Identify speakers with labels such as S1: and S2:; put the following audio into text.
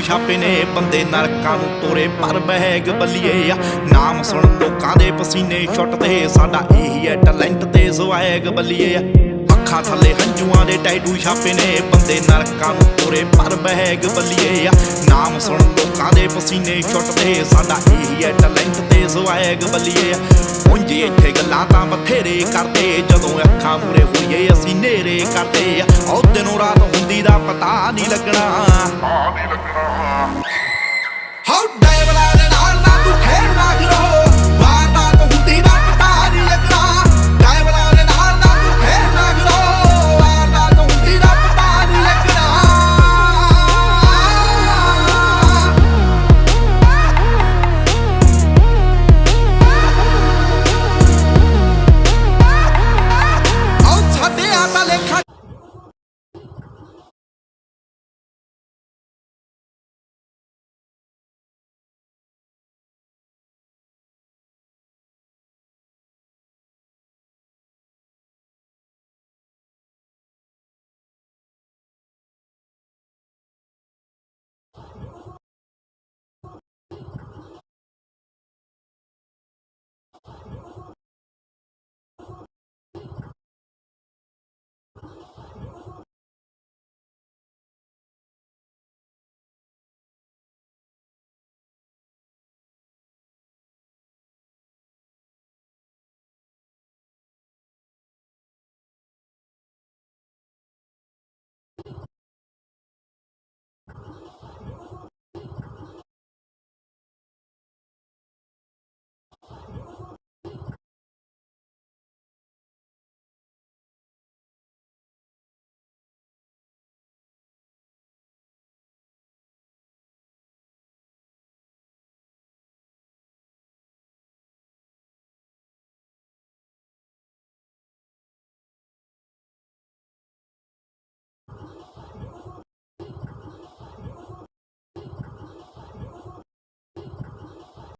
S1: ਛਾਪੇ ਨੇ ਬੰਦੇ ਨਰਕਾਂ ਨੂੰ ਤੋਰੇ ਪਰ ਬਹਿਗ ਬੱਲੀਏ ਆ। ਨਾਮ ਸੁਣ ਲੋਕਾਂ ਦੇ ਪਸੀਨੇ ਛੁੱਟਦੇ, ਸਾਡਾ ਇਹੀ ਹੈ ਟੈਲੈਂਟ ਤੇ ਜ਼ਵੈਗ ਬੱਲੀਏ ਆ। ਅੱਖਾਂ ਥੱਲੇ ਹੰਝੂਆਂ ਦੇ ਟੈਟੂ ਛਾਪੇ ਨੇ ਬੰਦੇ ਨਰਕਾਂ ਨੂੰ ਤੋਰੇ ਪਰ ਬਹਿਗ ਬੱਲੀਏ ਆ। ਨਾਮ ਸੁਣ ਲੋਕਾਂ ਦੇ ਪਸੀਨੇ ਛੁੱਟਦੇ, ਸਾਡਾ ਇਹੀ ਹੈ ਟੈਲੈਂਟ ਤੇ ਜ਼ਵੈਗ ਬੱਲੀਏ ਆ। ਉਂਝ ਇੱਥੇ ਗੱਲਾਂ ਤਾਂ ਬਥੇਰੇ ਕਰਦੇ, ਜਦੋਂ ਅੱਖਾਂ ਮੂਰੇ ਹੋਈਏ ਅਸੀਂ ਨੇਰੇ ਕਰਦੇ ਆ। ਉਹ ਦਿਨੋਂ ਰਾਤ ਹੁੰਦੀ ਦਾ ਪਤਾ ਨਹੀਂ ਲੱਗਣਾ। ਹਾਉ ਡੈਵਲਾ ਦੇ ਨਾਲ ਨਾ ਤੂੰ ਖੇਡਣਾ ਕਰੋ, ਵਾਰ